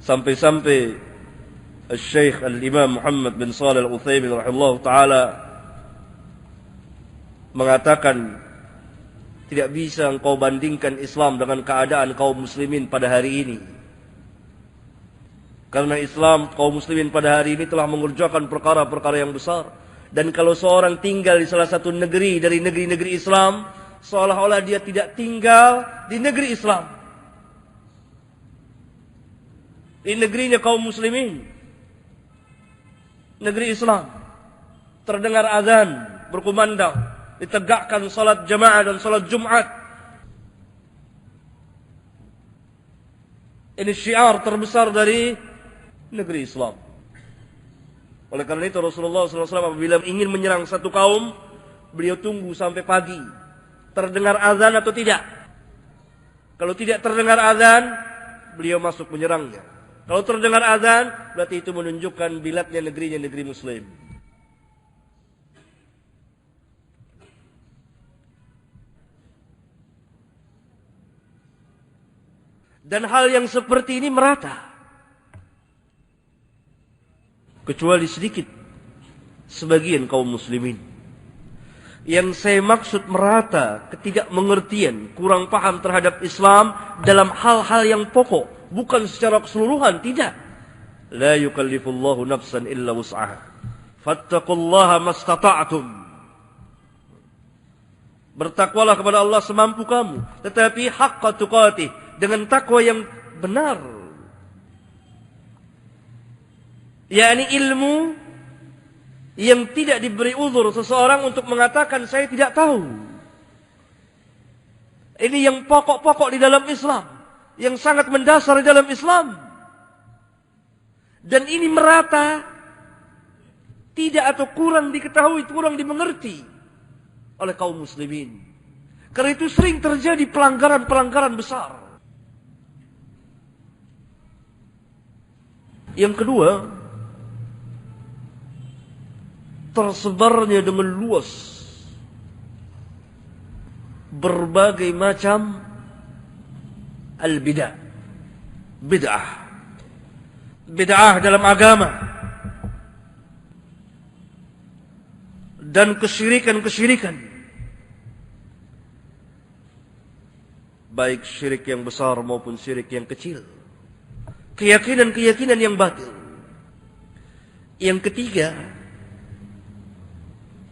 Sampai-sampai Syekh Al-Imam Muhammad bin Shalih Al-Utsaimin rahimahullah ta'ala mengatakan, tidak bisa engkau bandingkan Islam dengan keadaan kaum muslimin pada hari ini. Karena Islam, kaum muslimin pada hari ini telah mengerjakan perkara-perkara yang besar. Dan kalau seorang tinggal di salah satu negeri dari negeri-negeri Islam, seolah-olah dia tidak tinggal di negeri Islam. Di negerinya kaum muslimin, negeri Islam, terdengar azan berkumandang, ditegakkan salat jamaah dan salat Jumat. Ini syiar terbesar dari negeri Islam. Oleh karena itu Rasulullah SAW apabila ingin menyerang satu kaum, beliau tunggu sampai pagi, terdengar azan atau tidak. Kalau tidak terdengar azan, beliau masuk menyerangnya. Kalau terdengar azan, berarti itu menunjukkan bilatnya negerinya negeri Muslim. Dan hal yang seperti ini merata. Kecuali sedikit sebagian kaum muslimin. Yang saya maksud merata, ketidakmengertian, kurang paham terhadap Islam dalam hal-hal yang pokok, bukan secara keseluruhan, tidak. La yukallifullahu nafsan illa wus'aha. Fattaqullaha mastata'tum. Bertakwalah kepada Allah semampu kamu, tetapi haqqa tuqatih, dengan takwa yang benar. yakni ilmu yang tidak diberi uzur seseorang untuk mengatakan saya tidak tahu. Ini yang pokok-pokok di dalam Islam, yang sangat mendasar di dalam Islam. Dan ini merata, tidak atau kurang diketahui, kurang dimengerti oleh kaum muslimin. Karena itu sering terjadi pelanggaran-pelanggaran besar. Yang kedua, tersebarnya dengan luas berbagai macam al-bid'ah. Bid'ah dalam agama dan kesyirikan-kesyirikan, baik syirik yang besar maupun syirik yang kecil, keyakinan-keyakinan yang batil. Yang ketiga,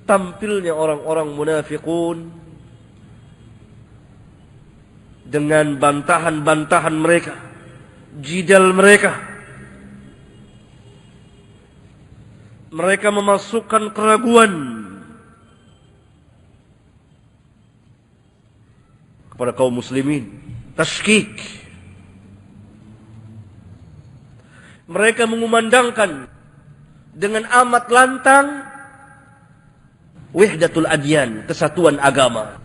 tampilnya orang-orang munafikun dengan bantahan-bantahan mereka, jidal mereka. Mereka memasukkan keraguan kepada kaum muslimin, tashkik. Mereka mengumandangkan dengan amat lantang wahdatul adyan, kesatuan agama.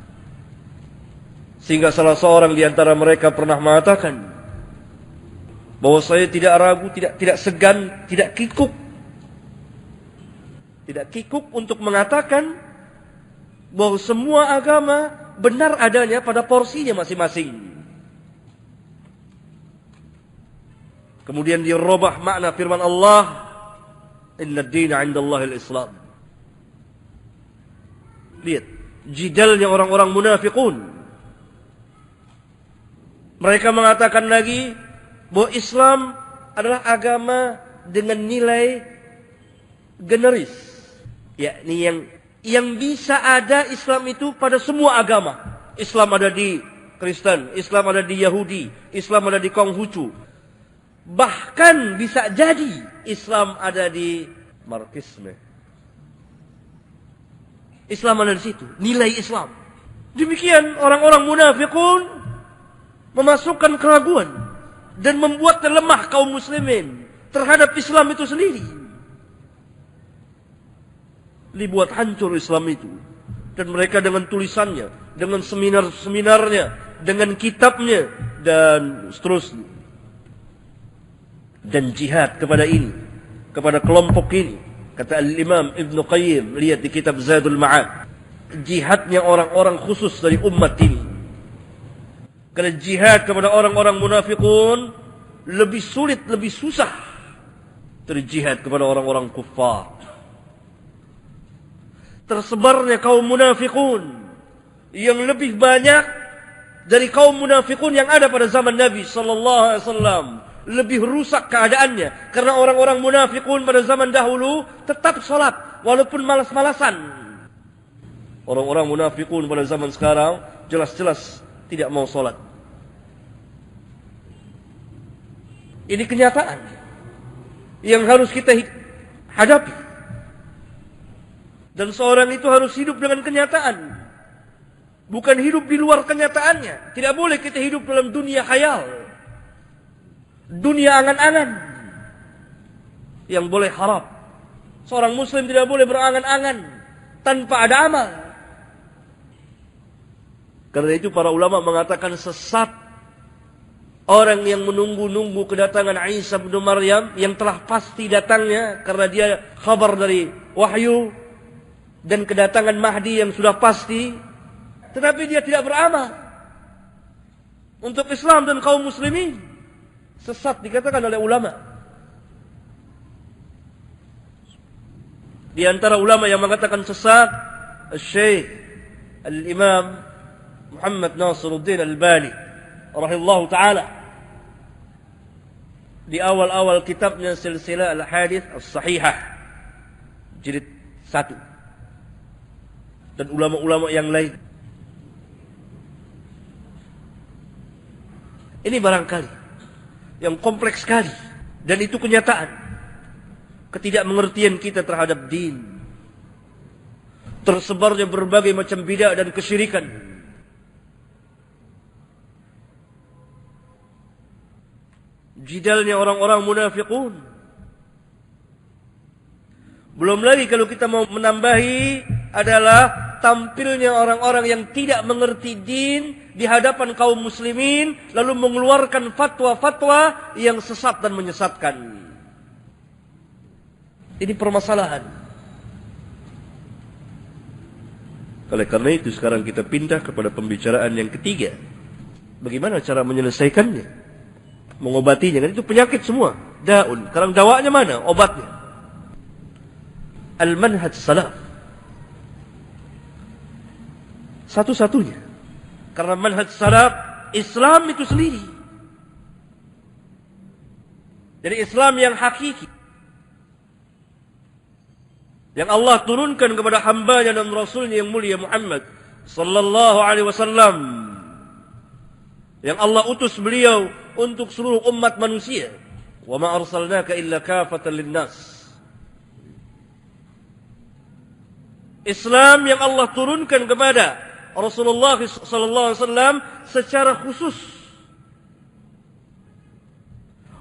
Sehingga salah seorang di antara mereka pernah mengatakan bahwa saya tidak ragu, tidak segan, tidak kikuk untuk mengatakan bahwa semua agama benar adanya pada porsinya masing-masing. Kemudian dirubah makna firman Allah, inna ad-dina 'indallahi al-Islam. Lihat jidalnya orang-orang munafikun. Mereka mengatakan lagi bahwa Islam adalah agama dengan nilai generis, yakni yang bisa ada Islam itu pada semua agama. Islam ada di Kristen, Islam ada di Yahudi, Islam ada di Konghucu. Bahkan bisa jadi Islam ada di Marxisme. Islam ada di situ, nilai Islam. Demikian orang-orang munafikun memasukkan keraguan dan membuatnya lemah kaum muslimin terhadap Islam itu sendiri. Dibuat hancur Islam itu. Dan mereka dengan tulisannya, dengan seminar-seminarnya, dengan kitabnya, dan seterusnya. Dan jihad kepada ini, kepada kelompok ini. Kata Al-Imam Ibn Qayyim, lihat di kitab Zadul Ma'ad. Jihadnya orang-orang khusus dari umat ini. Karena jihad kepada orang-orang munafikun lebih sulit, lebih susah dari jihad kepada orang-orang kufar. Tersebarnya kaum munafikun yang lebih banyak dari kaum munafikun yang ada pada zaman Nabi sallallahu alaihi wasallam. Lebih rusak keadaannya karena orang-orang munafikun pada zaman dahulu tetap salat walaupun malas-malasan. Orang-orang munafikun pada zaman sekarang jelas-jelas tidak mau salat. Ini kenyataan yang harus kita hadapi. Dan seorang itu harus hidup dengan kenyataan. Bukan hidup di luar kenyataannya. Tidak boleh kita hidup dalam dunia khayal. Dunia angan-angan. Yang boleh harap. Seorang muslim tidak boleh berangan-angan tanpa ada amal. Karena itu para ulama mengatakan sesat orang yang menunggu-nunggu kedatangan Isa bin Maryam yang telah pasti datangnya karena dia khabar dari wahyu dan kedatangan Mahdi yang sudah pasti, tetapi dia tidak beramal untuk Islam dan kaum muslimin. Sesat dikatakan oleh ulama. Di antara ulama yang mengatakan sesat, Syekh Al-Imam Muhammad Nasiruddin Al-Albani rahimahullah ta'ala. Di awal-awal kitabnya Silsilah Al-Hadits As-Sahihah jilid 1. Dan ulama-ulama yang lain. Ini barangkali yang kompleks sekali. Dan itu kenyataan. Ketidakmengertian kita terhadap din. Tersebarnya berbagai macam bidah dan kesyirikan. Jidalnya orang-orang munafikun. Belum lagi kalau kita mau menambahi adalah tampilnya orang-orang yang tidak mengerti din di hadapan kaum muslimin lalu mengeluarkan fatwa-fatwa yang sesat dan menyesatkan. Ini permasalahan. Oleh karena itu sekarang kita pindah kepada pembicaraan yang ketiga. Bagaimana cara menyelesaikannya? Mengobatinya, kan itu penyakit semua. Daun. Sekarang dawanya mana? Obatnya. Al-manhaj salaf. Satu-satunya. Karena manhaj salaf Islam itu sendiri. Jadi Islam yang hakiki. Yang Allah turunkan kepada hambanya dan Rasulnya yang mulia Muhammad sallallahu alaihi wasallam. Yang Allah utus beliau untuk seluruh umat manusia. Wa ma arsalnaka illa kafatan linnas. Islam yang Allah turunkan kepada Rasulullah sallallahu alaihi wasallam secara khusus.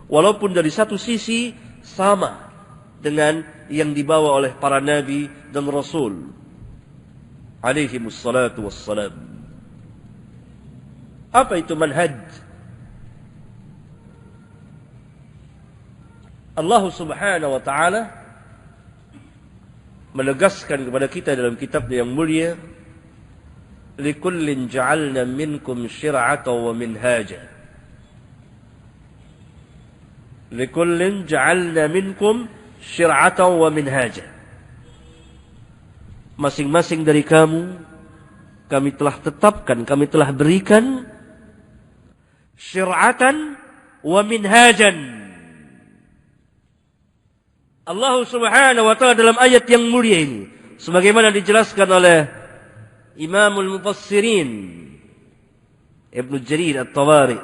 Walaupun dari satu sisi sama dengan yang dibawa oleh para nabi dan rasul alaihi wassalatu wassalam. Apa itu manhaj? Allah Subhanahu wa taala menegaskan kepada kita dalam kitabnya yang mulia, likullin ja'alna minkum syir'atan wa minhaja. Likullin ja'alna minkum syir'atan wa minhaja. Masing-masing dari kamu kami telah tetapkan, kami telah berikan syir'atan wa minhajan. Allah Subhanahu wa taala dalam ayat yang mulia ini sebagaimana dijelaskan oleh Imamul Mufassirin Ibnu Jarir At-Tabari,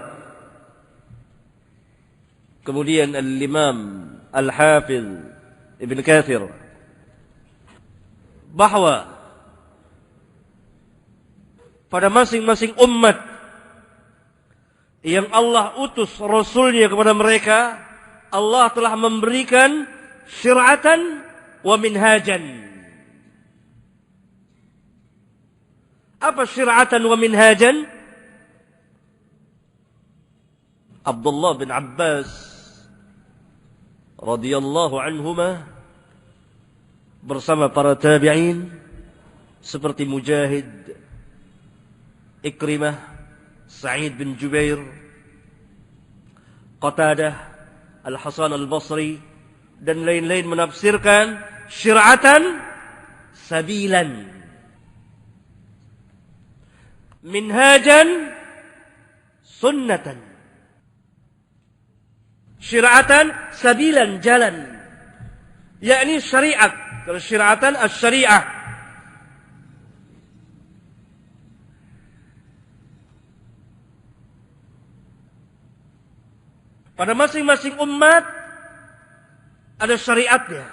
kemudian Al-Imam Al-Hafiz Ibn Katsir, bahwa pada masing-masing umat yang Allah utus Rasulnya kepada mereka, Allah telah memberikan syir'atan wa minhajan. Apa syir'atan wa minhajan? Abdullah bin Abbas radhiyallahu anhuma bersama para tabi'in seperti Mujahid, Ikrimah, Sa'id bin Jubair, Qatadah, Al-Hasan Al-Basri, dan lain-lain menafsirkan syir'atan sabilan, minhajan sunnatan. Syir'atan sabilan, jalan, yakni syariat. Kalau syir'atan as-syariah. Pada masing-masing umat ada syariatnya.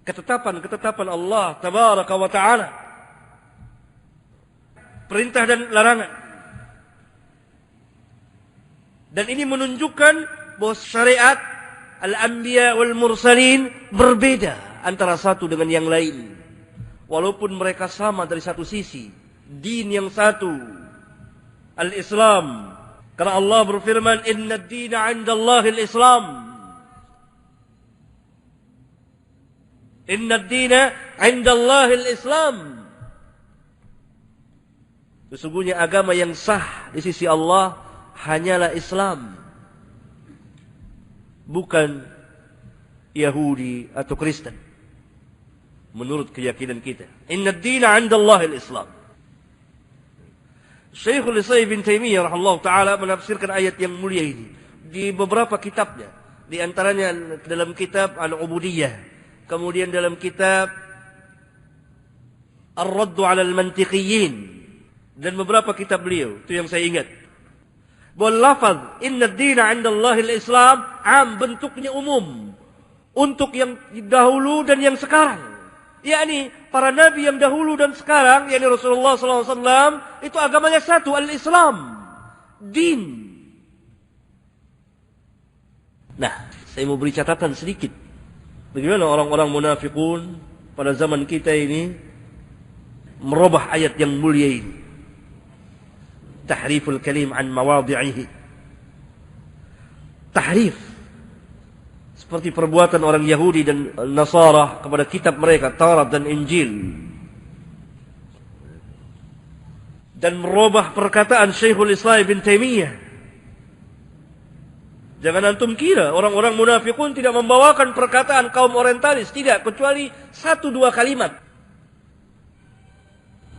Ketetapan Allah tabaraka wa ta'ala. Perintah dan larangan. Dan ini menunjukkan bahwa syariat al-anbiya wal mursalin berbeda antara satu dengan yang lain. Walaupun mereka sama dari satu sisi, din yang satu, al-Islam. Karena Allah berfirman, "Inna ad-dina 'inda Allahil Islam." Inna ad-dina 'inda Allahil Islam. Sesungguhnya agama yang sah di sisi Allah hanyalah Islam, bukan Yahudi atau Kristen. Menurut keyakinan kita, Inna ad-dina 'inda Allahil Islam. Syekhul Islam Ibn Taimiyah rahimahullah ta'ala menafsirkan ayat yang mulia ini di beberapa kitabnya. Di antaranya dalam kitab Al-Ubudiyah. Kemudian dalam kitab Ar-Raddu 'ala al-Mantiqiyyin. Dan beberapa kitab beliau. Itu yang saya ingat. Bahwa lafaz Inna ad-dina 'inda Allahil Islam am, bentuknya umum. Untuk yang dahulu dan yang sekarang. Yakni para nabi yang dahulu dan sekarang, yakni Rasulullah SAW, itu agamanya satu, al-Islam, din. Nah, saya mau beri catatan sedikit. Bagaimana orang-orang munafikun pada zaman kita ini merubah ayat yang mulia ini. Tahriful kalim an mawadhi'ihi. Tahrif. Seperti perbuatan orang Yahudi dan Nasara kepada kitab mereka, Taurat dan Injil. Dan merubah perkataan Syekhul Islam Ibn Taimiyah. Jangan antum kira orang-orang munafikun tidak membawakan perkataan kaum orientalis. Tidak, kecuali 1-2 kalimat.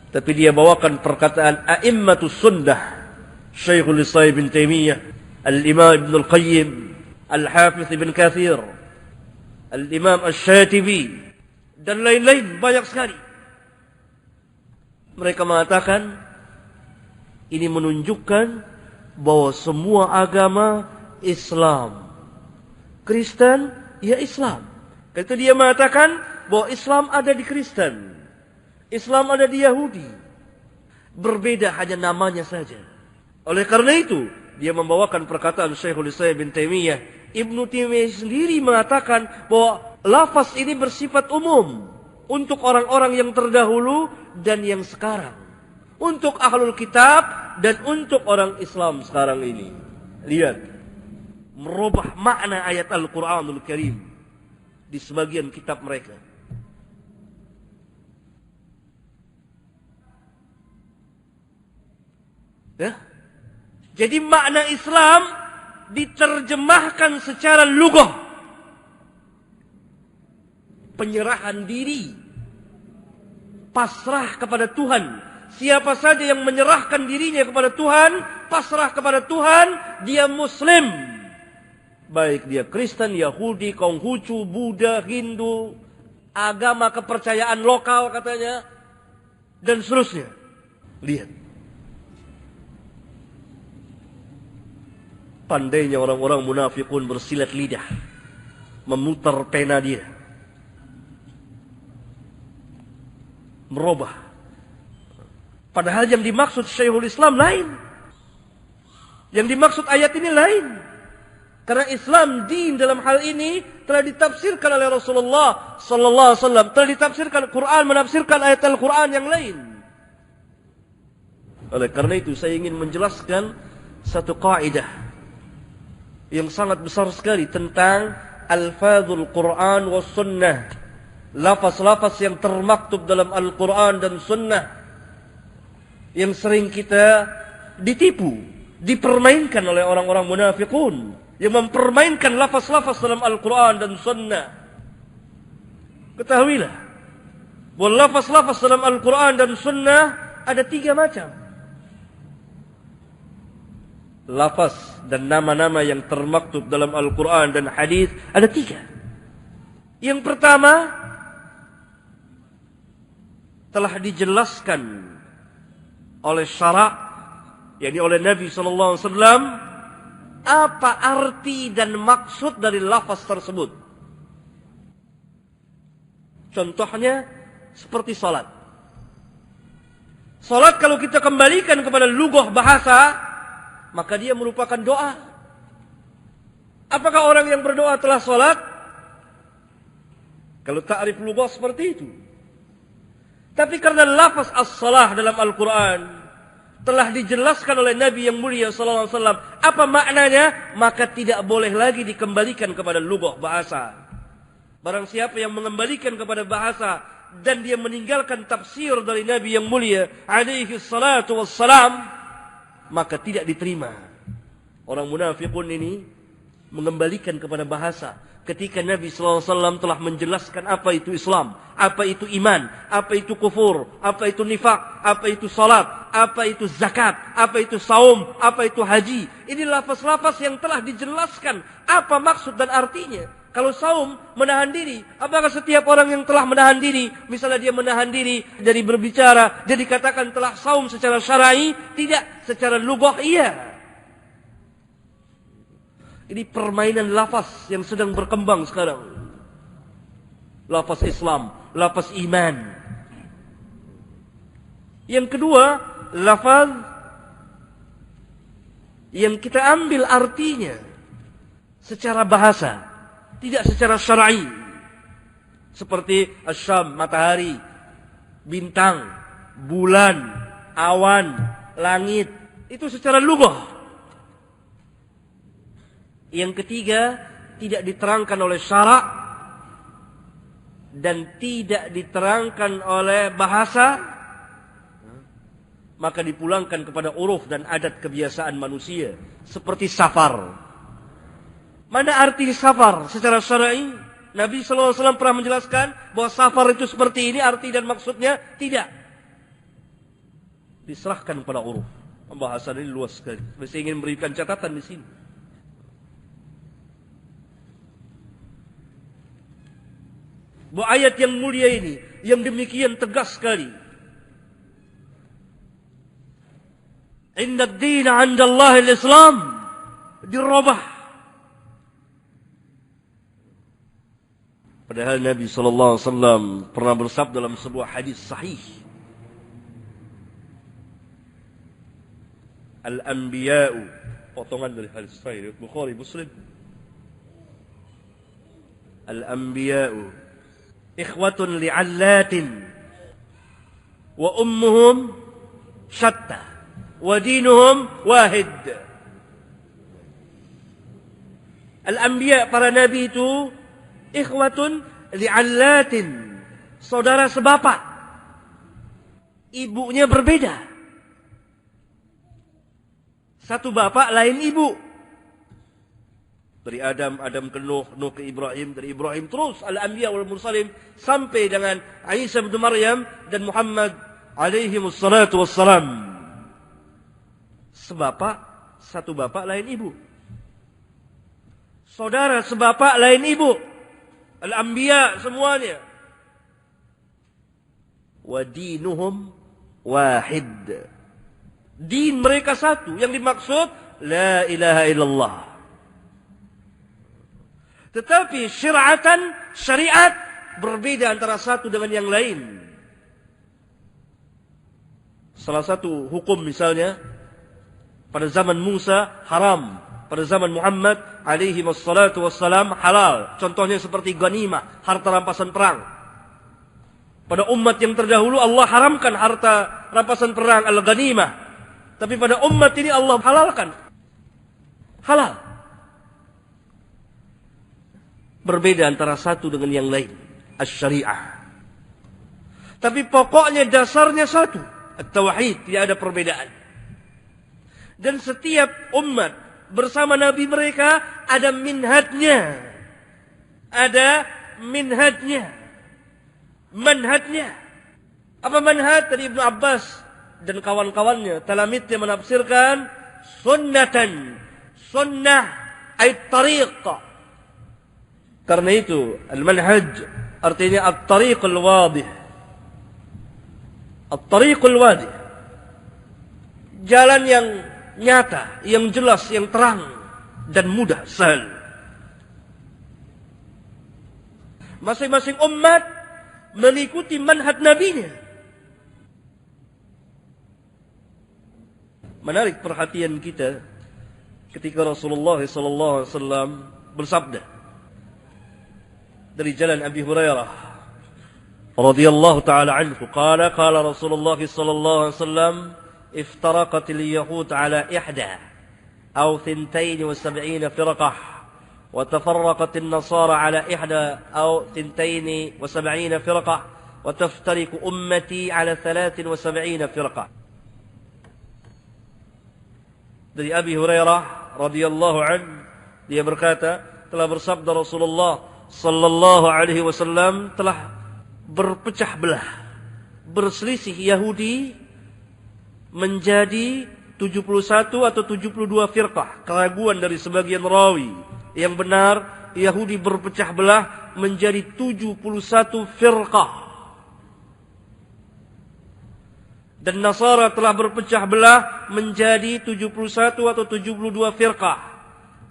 Tapi dia bawakan perkataan a'immatus sunnah. Syekhul Islam Ibn Taimiyah, Al-Imam Ibn Al-Qayyim, Al-Hafiz Ibn Kathir, Al-Imam Al-Shatibi, dan lain-lain, banyak sekali. Mereka mengatakan, ini menunjukkan bahwa semua agama Islam. Kristen, ya Islam. Kata dia mengatakan bahwa Islam ada di Kristen, Islam ada di Yahudi. Berbeda hanya namanya saja. Oleh karena itu, dia membawakan perkataan Syekhul Islam Ibn Taimiyah. Ibnu Taimiyah sendiri mengatakan bahwa lafaz ini bersifat umum untuk orang-orang yang terdahulu dan yang sekarang, untuk ahlul kitab dan untuk orang Islam sekarang ini. Lihat, merubah makna ayat Al-Quranul Karim di sebagian kitab mereka. Ya? Jadi makna Islam diterjemahkan secara lugah. Penyerahan diri. Pasrah kepada Tuhan. Siapa saja yang menyerahkan dirinya kepada Tuhan, pasrah kepada Tuhan, dia Muslim. Baik dia Kristen, Yahudi, Konghucu, Buddha, Hindu, agama kepercayaan lokal katanya, dan seterusnya. Lihat. Pandainya orang-orang munafikun bersilat lidah, memutar pena dia, merubah. Padahal yang dimaksud Syekhul Islam lain. Yang dimaksud ayat ini lain. Karena Islam, din dalam hal ini telah ditafsirkan oleh Rasulullah sallallahu alaihi wasallam, telah ditafsirkan Quran, menafsirkan ayat Al-Quran yang lain. Oleh karena itu saya ingin menjelaskan satu kaidah yang sangat besar sekali tentang alfazul Quran was sunnah. Lafaz-lafaz yang termaktub dalam Al-Quran dan sunnah yang sering kita ditipu dipermainkan oleh orang-orang munafikun yang mempermainkan lafaz-lafaz dalam Al-Quran dan Sunnah. Ketahuilah bahwa lafaz-lafaz dalam Al-Quran dan Sunnah ada 3 macam. Lafaz dan nama-nama yang termaktub dalam Al-Quran dan hadis ada 3. Yang pertama, telah dijelaskan oleh syarak, yakni oleh Nabi SAW, apa arti dan maksud dari lafaz tersebut. Contohnya seperti salat. Salat kalau kita kembalikan kepada lugah bahasa, maka dia merupakan doa. Apakah orang yang berdoa telah salat? Kalau ta'rif lugah seperti itu. Tapi karena lafaz as-salah dalam Al-Quran telah dijelaskan oleh Nabi yang mulia sallallahu alaihi wasallam apa maknanya, maka tidak boleh lagi dikembalikan kepada lugah bahasa. Barang siapa yang mengembalikan kepada bahasa dan dia meninggalkan tafsir dari Nabi yang mulia alaihi salatu wassalam, maka tidak diterima. Orang munafikun ini mengembalikan kepada bahasa ketika Nabi SAW telah menjelaskan apa itu Islam, apa itu iman, apa itu kufur, apa itu nifak, apa itu salat, apa itu zakat, apa itu saum, apa itu haji. Ini lafaz-lafaz yang telah dijelaskan apa maksud dan artinya. Kalau saum, menahan diri, apakah setiap orang yang telah menahan diri, misalnya dia menahan diri dari berbicara, dia dikatakan telah saum secara syar'i? Tidak, secara lugah iya. Ini permainan lafaz yang sedang berkembang sekarang. Lafaz Islam, lafaz iman. Yang kedua, lafaz yang kita ambil artinya secara bahasa, tidak secara syar'i. Seperti asyam, matahari, bintang, bulan, awan, langit. Itu secara lugah. Yang ketiga, tidak diterangkan oleh syarak dan tidak diterangkan oleh bahasa, maka dipulangkan kepada uruf dan adat kebiasaan manusia. Seperti safar. Mana arti safar secara syar'i? Nabi SAW pernah menjelaskan bahwa safar itu seperti ini arti dan maksudnya. Tidak. Diserahkan kepada uruf. Pembahasan ini luas sekali. Saya ingin memberikan catatan di sini. Bahwa ayat yang mulia ini, yang demikian tegas sekali. Inna ad-dina 'inda Allah al-Islam. Dirubah. Padahal Nabi SAW pernah bersabda dalam sebuah hadis sahih. Al-anbiya'u. Potongan dari hadis sahih. Bukhari, Muslim. Al-anbiya'u. Ikhwatun li'allatin wa ummuhum syatta wa dinuhum wahid. Al-anbiya, para nabi itu ikhwatun li'allatin, saudara sebapak, ibunya berbeda. Satu bapak lain ibu. Dari Adam, Adam ke Nuh, Nuh ke Ibrahim, dari Ibrahim terus al-anbiya wal mursalin sampai dengan Isa bin Maryam dan Muhammad alaihi wassalatu wassalam. Sebapak, satu bapak lain ibu. Saudara sebapak lain ibu. Al-anbiya semuanya. Wa dinuhum wahid. Din mereka satu, yang dimaksud la ilaha illallah. Tetapi syariat berbeda antara satu dengan yang lain. Salah satu hukum misalnya, pada zaman Musa haram, pada zaman Muhammad alaihi wassalatu wassalam halal. Contohnya seperti ghanimah, harta rampasan perang. Pada umat yang terdahulu Allah haramkan harta rampasan perang, al-ghanimah. Tapi pada umat ini Allah halalkan. Halal. Berbeda antara satu dengan yang lain. Asy-syariah. Tapi pokoknya dasarnya satu. At-tauhid. Tidak ada perbedaan. Dan setiap umat bersama Nabi mereka ada minhajnya. Ada minhajnya. Manhajnya. Apa manhaj? Dari Ibnu Abbas dan kawan-kawannya. Talamidnya menafsirkan sunnatan. Sunnah ay tariq. Karena itu al-manhaj artinya at-tariq al-wadih. At-tariq al-wadih. Jalan yang nyata, yang jelas, yang terang dan mudah, sahal. Masing-masing umat mengikuti manhaj nabinya. Menarik perhatian kita ketika Rasulullah SAW bersabda dari jalan Abi Hurairah radhiyallahu taala anhu, qala Rasulullah sallallahu alaihi wasallam افترقت اليهود على 71 أو 72 فرقة وتفرقت النصارى على 71 أو 72 فرقة وتفترق أمتي على 73 فرقة. Dari Abi Hurairah radhiyallahu anhu, dia berkata, telah bersabda Rasulullah sallallahu alaihi wasallam, telah berpecah belah, berselisih Yahudi menjadi 71 atau 72 firqah. Keraguan dari sebagian rawi. Yang benar, Yahudi berpecah belah menjadi 71 firqah. Dan Nasara telah berpecah belah menjadi 71 atau 72 firqah.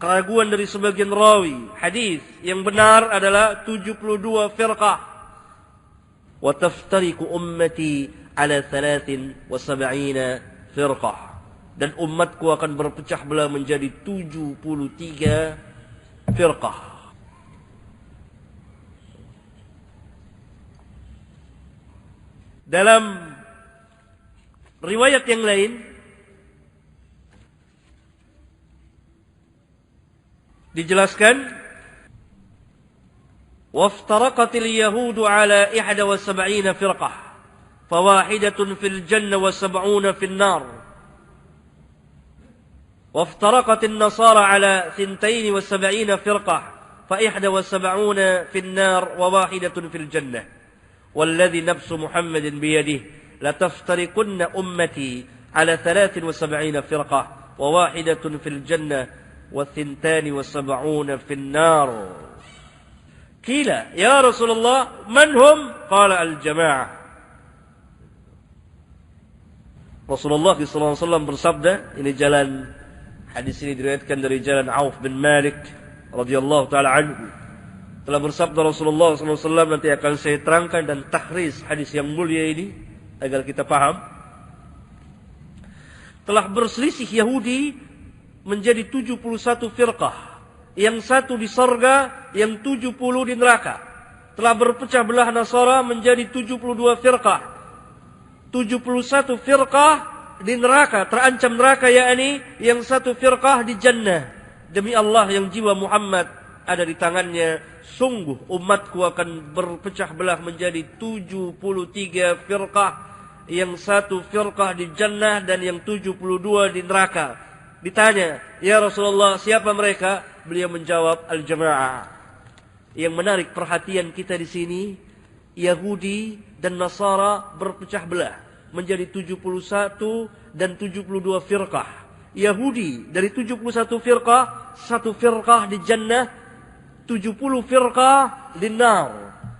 Keraguan dari sebagian rawi. Hadis yang benar adalah 72 firqah. Wa taftariku ummati ala 73 firqah. Dan umatku akan berpecah belah menjadi 73 firqah. Dalam riwayat yang lain dijelaskan, waftaraqatil yahudu ala 71 firqah فواحدة في الجنة و70 في النار وافترقت النصارى على 72 فرقة ف71 في النار وواحدة في الجنة والذي نفس محمد بيده لتفترقن أمتي على 73 فرقة وواحدة في الجنة و72 في النار. قيل يا رسول الله من هم؟ قال الجماعة. Rasulullah SAW bersabda, ini jalan, hadis ini diriwayatkan dari jalan Auf bin Malik radhiyallahu taala anhu. Telah bersabda Rasulullah SAW, nanti akan saya terangkan dan tahris hadis yang mulia ini agar kita paham. Telah berselisih Yahudi menjadi 71 firqah. Yang satu di surga, yang 70 di neraka. Telah berpecah belah Nasara menjadi 72 firqah. 71 firqah di neraka, terancam neraka, yakni yang satu firqah di jannah. Demi Allah yang jiwa Muhammad ada di tangannya, sungguh umatku akan berpecah belah menjadi 73 firqah. Yang satu firqah di jannah dan yang 72 di neraka. Ditanya, ya Rasulullah, siapa mereka? Beliau menjawab, al-jamaah. Yang menarik perhatian kita di sini, Yahudi dan Nasara berpecah belah menjadi 71 dan 72 firqah. Yahudi dari 71 firqah, satu firqah di jannah, 70 firqah di nar.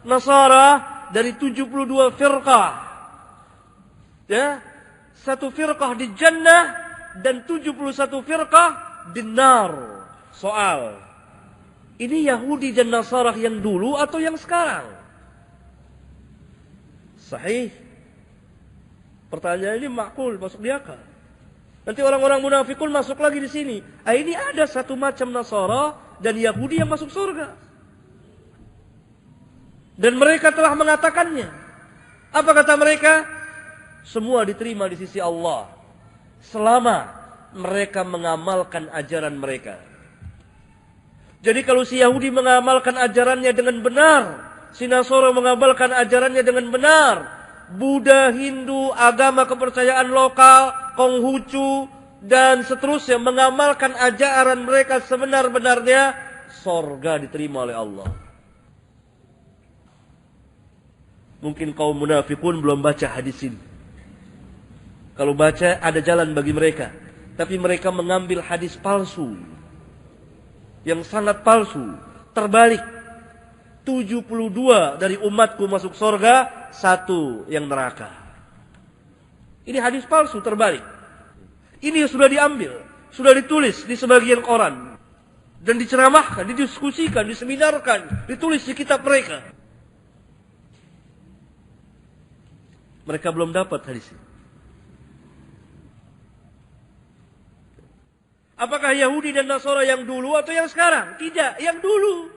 Nasara dari 72 firqah, ya, satu firqah di jannah dan 71 firqah di nar. Soal, ini Yahudi dan Nasara yang dulu atau yang sekarang? Sahih. Pertanyaan ini makul, masuk di akal. Nanti orang-orang munafikun masuk lagi di sini. Ini ada satu macam Nasara dan Yahudi yang masuk surga. Dan mereka telah mengatakannya. Apa kata mereka? Semua diterima di sisi Allah selama mereka mengamalkan ajaran mereka. Jadi kalau si Yahudi mengamalkan ajarannya dengan benar, si Nasara mengamalkan ajarannya dengan benar, Buddha, Hindu, agama kepercayaan lokal, Konghucu, dan seterusnya mengamalkan ajaran mereka sebenar-benarnya, sorga diterima oleh Allah. Mungkin kaum munafikun belum baca hadis ini. Kalau baca ada jalan bagi mereka. Tapi mereka mengambil hadis palsu. Yang sangat palsu. Terbalik. 72 dari umatku masuk sorga, 1 yang neraka. Ini hadis palsu terbalik. Ini sudah diambil. Sudah ditulis di sebagian koran. Dan diceramahkan, didiskusikan, diseminarkan. Ditulis di kitab mereka. Mereka belum dapat hadis ini. Apakah Yahudi dan Nasara yang dulu atau yang sekarang? Tidak, yang dulu.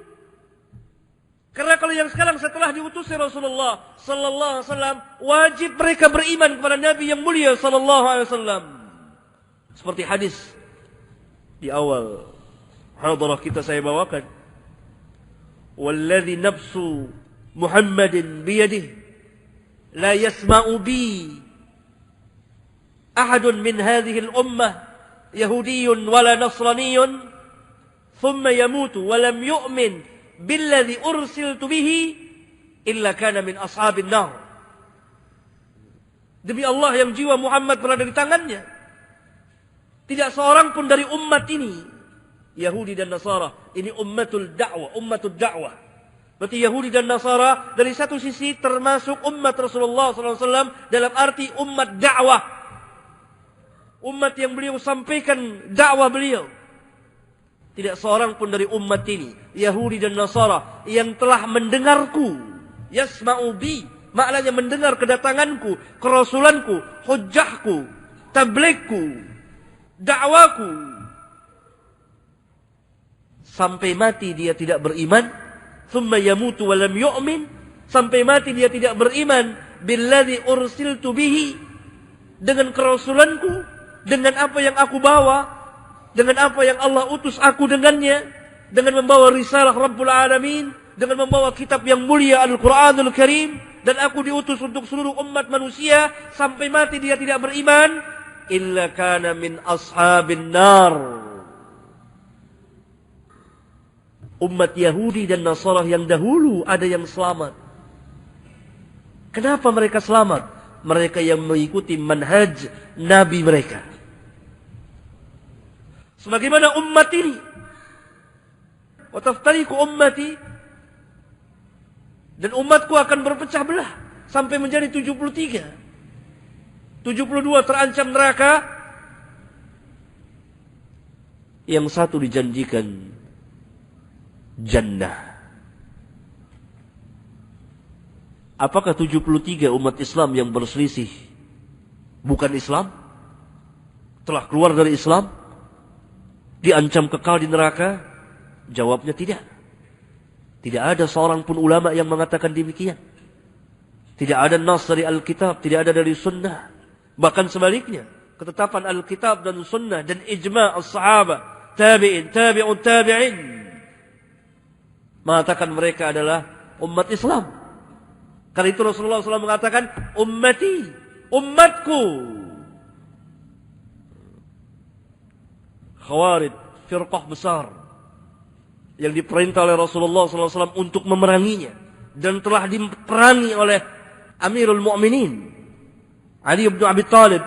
Karena kalau yang sekarang setelah diutusnya Rasulullah sallallahu alaihi wasallam, wajib mereka beriman kepada Nabi yang mulia sallallahu alaihi wasallam. Seperti hadis di awal hadarah kita saya bawakan. Walladzi nafsu Muhammadin biyadihi la yasma'u bi ahadun min hadhihi al-ummah yahudiyyun wala nasraniyyun thumma yamutu wa lam yu'min billadhi ursiltu bihi illa kana min ashabin nar. Demi Allah yang jiwa Muhammad berada di tangannya, tidak seorang pun dari umat ini, Yahudi dan Nasara, ini ummatul da'wah. Berarti Yahudi dan Nasara dari satu sisi termasuk umat Rasulullah SAW dalam arti umat dakwah. Umat yang beliau sampaikan dakwah beliau. Tidak seorang pun dari umat ini, Yahudi dan Nasara, yang telah mendengarku. Yasma'u bi, maknanya mendengar kedatanganku, kerasulanku, hujjahku, tabligku, dakwaku. Sampai mati dia tidak beriman. Thumma yamutu wa lam yu'min, sampai mati dia tidak beriman billadzi ursiltu bihi, dengan kerasulanku, dengan apa yang aku bawa, dengan apa yang Allah utus aku dengannya, dengan membawa risalah Rabbul Alamin, dengan membawa kitab yang mulia Al-Quranul Karim, dan aku diutus untuk seluruh umat manusia, sampai mati dia tidak beriman, illa kana min ashabin nar. Umat Yahudi dan Nasara yang dahulu ada yang selamat. Kenapa mereka selamat? Mereka yang mengikuti manhaj Nabi mereka. Sebagaimana umat ini. Wa taftariqu ummati, dan umatku akan berpecah belah sampai menjadi 73. 72 terancam neraka. Yang satu dijanjikan jannah. Apakah 73 umat Islam yang berselisih bukan Islam? Telah keluar dari Islam? Diancam kekal di neraka? Jawabnya tidak. Tidak ada seorang pun ulama yang mengatakan demikian. Tidak ada nas dari Alkitab, tidak ada dari sunnah. Bahkan sebaliknya, ketetapan Alkitab dan sunnah dan ijma' as-sahabah, tabi'in, tabi'un tabi'in, mengatakan mereka adalah umat Islam. Karena itu Rasulullah SAW mengatakan, ummati, umatku. Khawarij, firqah besar, yang diperintah oleh Rasulullah SAW untuk memeranginya, dan telah diperangi oleh Amirul Mu'minin Ali bin Abi Thalib,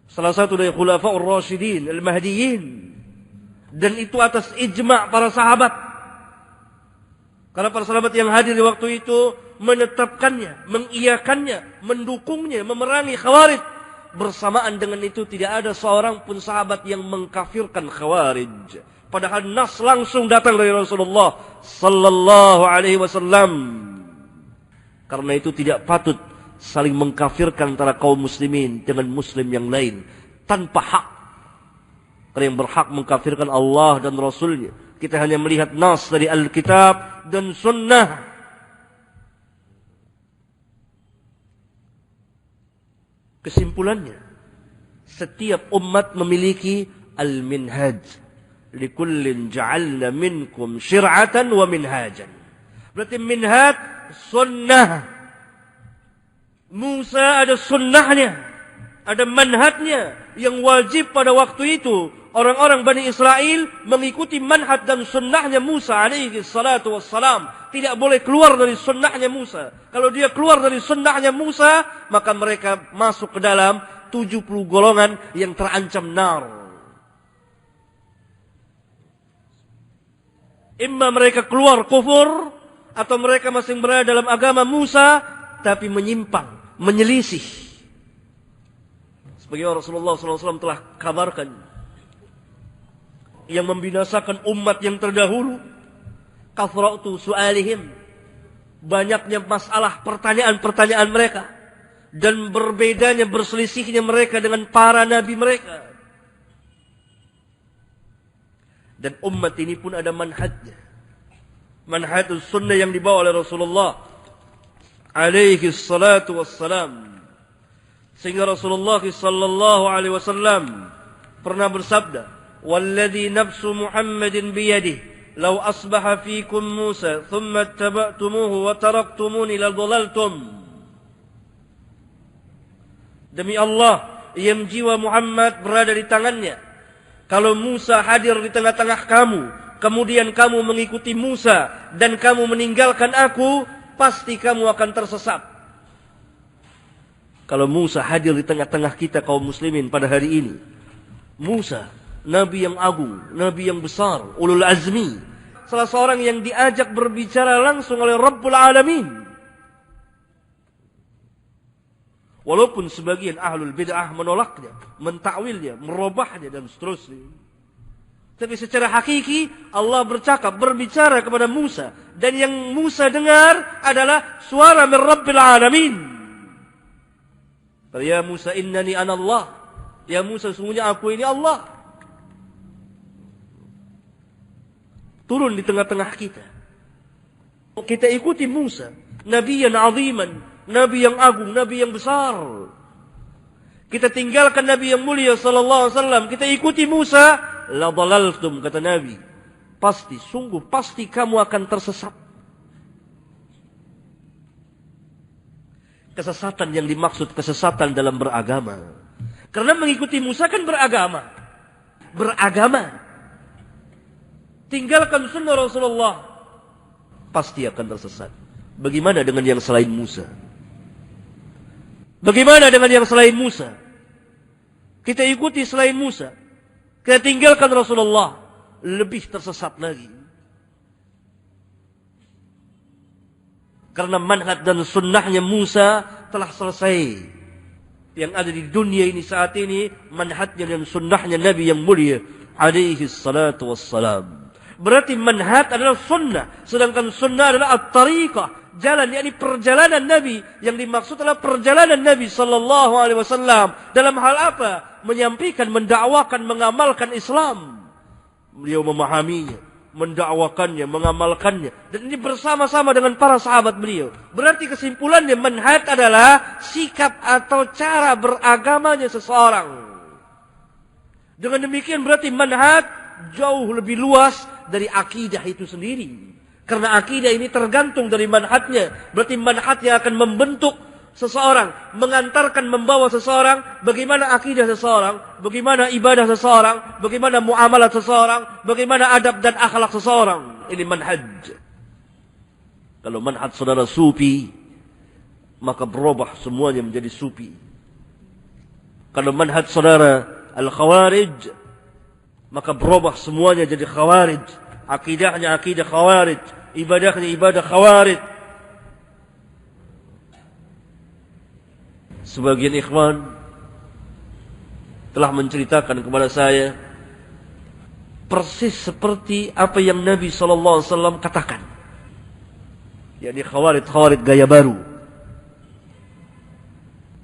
salah satu dari Khulafa'ur Rasyidin Al-Mahdiyyin, dan itu atas ijma' para sahabat. Karena para sahabat yang hadir di waktu itu menetapkannya, mengiyakannya, mendukungnya, memerangi Khawarij. Bersamaan dengan itu tidak ada seorang pun sahabat yang mengkafirkan Khawarij. Padahal nas langsung datang dari Rasulullah sallallahu alaihi wasallam. Karena itu tidak patut saling mengkafirkan antara kaum muslimin dengan muslim yang lain tanpa hak. Karena yang berhak mengkafirkan Allah dan Rasulnya. Kita hanya melihat nas dari Alkitab dan Sunnah. Kesimpulannya, setiap umat memiliki al-minhaj. Likullin ja'alna minkum syir'atan wa minhajan. Berarti minhaj sunnah. Musa ada sunnahnya. ada manhajnya yang wajib pada waktu itu. Orang-orang Bani Israel mengikuti manhaj dan sunnahnya Musa alaihi salatu wassalam. Tidak boleh keluar dari sunnahnya Musa. Kalau dia keluar dari sunnahnya Musa, maka mereka masuk ke dalam 70 golongan yang terancam nar. Imma mereka keluar kufur, atau mereka masih berada dalam agama Musa, tapi menyimpang, menyelisih. Sebagaimana Rasulullah SAW telah kabarkan, yang membinasakan umat yang terdahulu, kathratu su'alihim, banyaknya masalah pertanyaan-pertanyaan mereka, dan berbedanya, berselisihnya mereka dengan para nabi mereka. Dan umat ini pun ada manhajnya, manhajus sunnah yang dibawa oleh Rasulullah alaihi salatu wassalam. Sehingga Rasulullah sallallahu alaihi wasallam pernah bersabda, "Walladhi nafsu Muhammadin biyadihi, law asbaha fikum Musa, thumma ittaba'tumuhu wa taraktumuni ladhalaltum." Demi Allah yang jiwa Muhammad berada di tangannya, kalau Musa hadir di tengah-tengah kamu, kemudian kamu mengikuti Musa dan kamu meninggalkan aku, pasti kamu akan tersesat. Kalau Musa hadir di tengah-tengah kita kaum muslimin pada hari ini, Musa, Nabi yang agung, Nabi yang besar, ulul azmi, salah seorang yang diajak berbicara langsung oleh Rabbul Alamin. Walaupun sebagian ahlul bid'ah menolaknya, mentakwilnya, merubahnya dan seterusnya. Tapi secara hakiki Allah berbicara kepada Musa, dan yang Musa dengar adalah suara min Rabbil Alamin. Ya Musa, innani ana Allah. Ya Musa, sesungguhnya aku ini Allah. Turun di tengah-tengah kita. Kita ikuti Musa, Nabi yang aziman, Nabi yang agung, Nabi yang besar. Kita tinggalkan Nabi yang mulia sallallahu alaihi wasallam, kita ikuti Musa, la dhalaltum, kata Nabi. Pasti, sungguh pasti kamu akan tersesat. Kesesatan yang dimaksud kesesatan dalam beragama. Karena mengikuti Musa kan beragama. Beragama. Tinggalkan sunnah Rasulullah, pasti akan tersesat. Bagaimana dengan yang selain Musa? Bagaimana dengan yang selain Musa? Kita ikuti selain Musa, kita tinggalkan Rasulullah, lebih tersesat lagi. Karena manhaj dan sunnahnya Musa telah selesai. Yang ada di dunia ini saat ini, manhajnya dan sunnahnya Nabi yang mulia alaihi salatu wassalam. Berarti manhaj adalah sunnah, sedangkan sunnah adalah at-tariqah, jalan, yakni perjalanan Nabi. Yang dimaksud adalah perjalanan Nabi sallallahu alaihi wasallam. Dalam hal apa? Menyampaikan, mendakwakan, mengamalkan Islam. Beliau memahaminya, mendakwakannya, mengamalkannya, dan ini bersama-sama dengan para sahabat beliau. Berarti kesimpulannya, manhaj adalah sikap atau cara beragamanya seseorang. Dengan demikian berarti manhaj jauh lebih luas dari akidah itu sendiri. Karena akidah ini tergantung dari manhajnya. Berarti manhajnya akan membentuk seseorang, mengantarkan, membawa seseorang, bagaimana akidah seseorang, bagaimana ibadah seseorang, bagaimana muamalah seseorang, bagaimana adab dan akhlak seseorang. Ini manhaj. Kalau manhaj saudara sufi, maka berubah semuanya menjadi sufi. Kalau manhaj saudara al-khawarij, maka berubah semuanya jadi khawarij. Akidahnya akidah khawarij, ibadahnya ibadah khawarij. Sebagian ikhwan telah menceritakan kepada saya persis seperti apa yang Nabi SAW katakan. yakni khawarij gaya baru.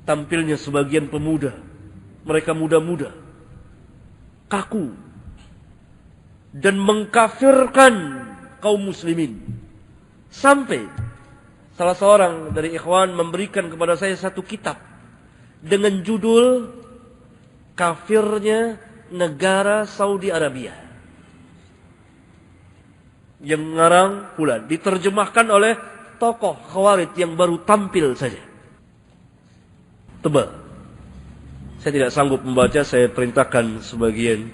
Tampilnya sebagian pemuda, mereka muda-muda, kaku, dan mengkafirkan kaum muslimin. Sampai salah seorang dari ikhwan memberikan kepada saya satu kitab dengan judul Kafirnya Negara Saudi Arabia, yang mengarang pula diterjemahkan oleh tokoh khawarij yang baru tampil saja. Tebal. Saya tidak sanggup membaca, saya perintahkan sebagian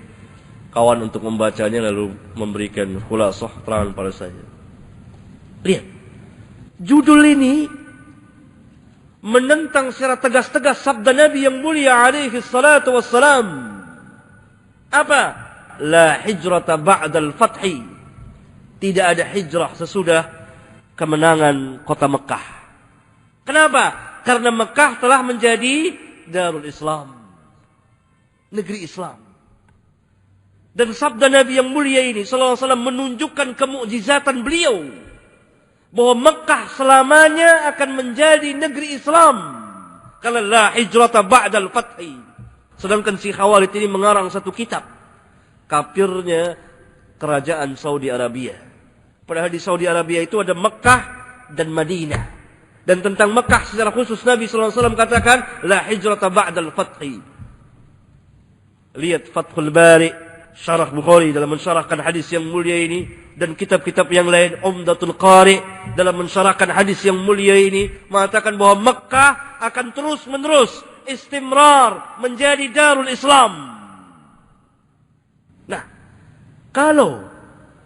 kawan untuk membacanya lalu memberikan khulasah terangan pada saya. Lihat, judul ini menentang secara tegas-tegas sabda Nabi yang mulia alaihi salatu wassalam. Apa? La hijrata ba'dal fathi. Tidak ada hijrah sesudah kemenangan kota Mekah. Kenapa? Karena Mekah telah menjadi Darul Islam, negeri Islam. Dan sabda Nabi yang mulia ini sallallahu alaihi wasallam menunjukkan kemukjizatan beliau bahwa Mekah selamanya akan menjadi negeri Islam. Kalau la hijrata ba'dal fathi. Sedangkan si Khawarij ini mengarang satu kitab kafirnya kerajaan Saudi Arabia. Padahal di Saudi Arabia itu ada Mekah dan Madinah. Dan tentang Mekah secara khusus Nabi sallallahu alaihi wasallam katakan la hijrata ba'dal fathi. Lihat Fathul Bari, Syarah Bukhari dalam mensyarahkan hadis yang mulia ini, dan kitab-kitab yang lain, Umdatul Qari dalam mensyarahkan hadis yang mulia ini, mengatakan bahwa Mekah akan terus-menerus istimrar menjadi Darul Islam. Nah, kalau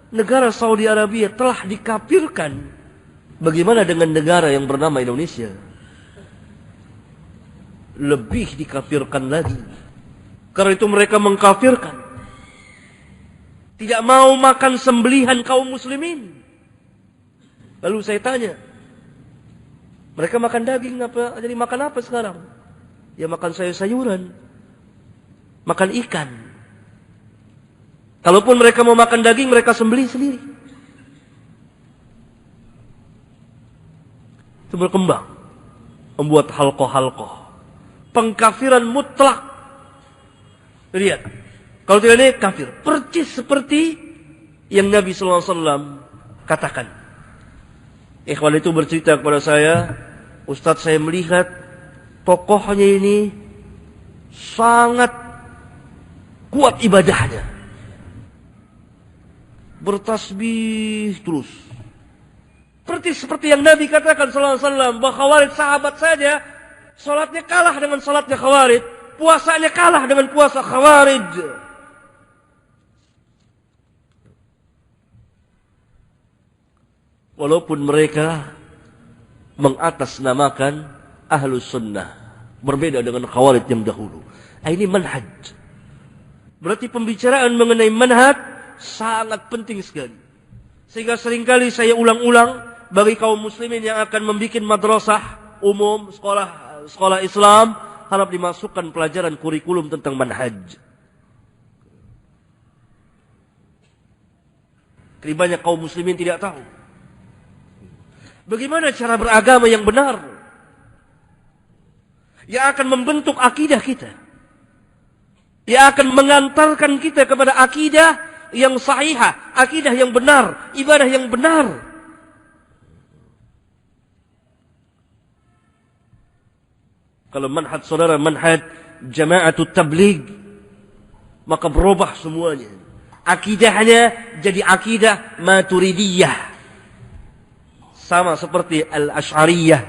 negara Saudi Arabia telah dikafirkan, bagaimana dengan negara yang bernama Indonesia? Lebih dikafirkan lagi. Karena itu mereka mengkafirkan. Tidak mau makan sembelihan kaum muslimin. Lalu saya tanya, mereka makan daging apa? Jadi makan apa sekarang? Ya makan sayur-sayuran, makan ikan. Kalaupun mereka mau makan daging, mereka sembelih sendiri. Itu berkembang, membuat halqah-halqah, pengkafiran mutlak. Lihat, kalau tidak ini kafir, percis seperti yang Nabi sallallahu alaihi wasallam katakan. Ikhwan itu bercerita kepada saya, Ustaz, saya melihat tokohnya ini sangat kuat ibadahnya, bertasbih terus. Persis seperti yang Nabi katakan sallallahu alaihi wasallam, bahwa Khawarij sahabat saja salatnya kalah dengan salatnya Khawarij, puasanya kalah dengan puasa Khawarij. Walaupun mereka mengatasnamakan Ahlus Sunnah, berbeda dengan Khawarij yang dahulu. Ini manhaj. Berarti pembicaraan mengenai manhaj sangat penting sekali. Sehingga seringkali saya ulang-ulang bagi kaum muslimin yang akan membuat madrasah umum, sekolah Islam, harap dimasukkan pelajaran kurikulum tentang manhaj. Karena banyak kaum muslimin tidak tahu bagaimana cara beragama yang benar, yang akan membentuk akidah kita, yang akan mengantarkan kita kepada akidah yang sahihah, akidah yang benar, ibadah yang benar. Kalau manhaj saudara manhaj jama'atut tabligh, maka berubah semuanya. Akidahnya jadi akidah Maturidiyah, sama seperti Al-Asy'ariyah.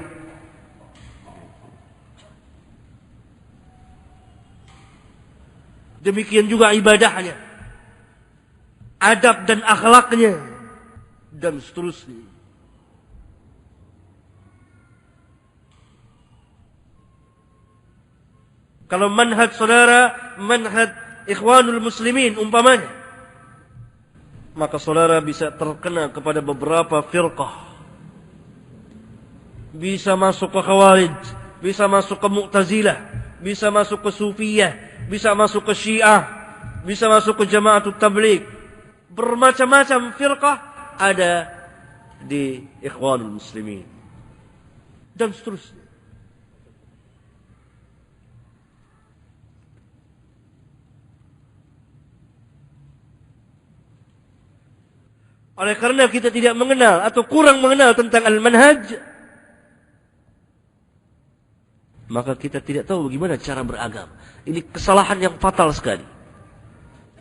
Demikian juga ibadahnya, adab dan akhlaknya, dan seterusnya. Kalau manhaj saudara, manhaj Ikhwanul Muslimin umpamanya, maka saudara bisa terkena kepada beberapa firqah. Bisa masuk ke Khawarij, bisa masuk ke Mu'tazilah, bisa masuk ke Sufiyah, bisa masuk ke Syiah, bisa masuk ke Jama'atut Tabligh. Bermacam-macam firqah ada di Ikhwanul Muslimin, dan seterusnya. Oleh karena kita tidak mengenal atau kurang mengenal tentang al-manhaj, maka kita tidak tahu bagaimana cara beragama. Ini kesalahan yang fatal sekali.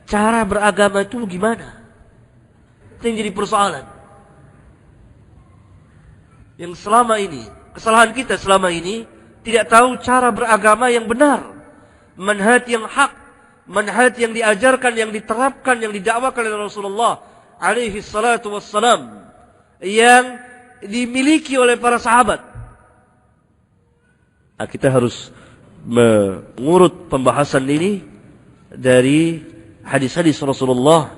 Cara beragama itu gimana? Itu yang jadi persoalan. Yang selama ini, kesalahan kita selama ini, tidak tahu cara beragama yang benar. manhaj yang hak, manhaj yang diajarkan, yang diterapkan, yang didakwakan oleh Rasulullah alaihi salatu wassalam, yang dimiliki oleh para sahabat. Nah, kita harus mengurut pembahasan ini dari hadis-hadis Rasulullah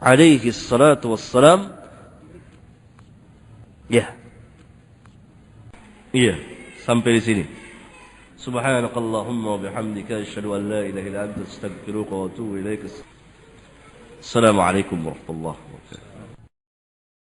alaihi salatu wassalam. Ya. Iya, sampai di sini. Subhanakallahumma wa bihamdika asyhadu an la ilaha illa anta astaghfiruka wa atubu ilaik. Assalamualaikum warahmatullahi wabarakatuh.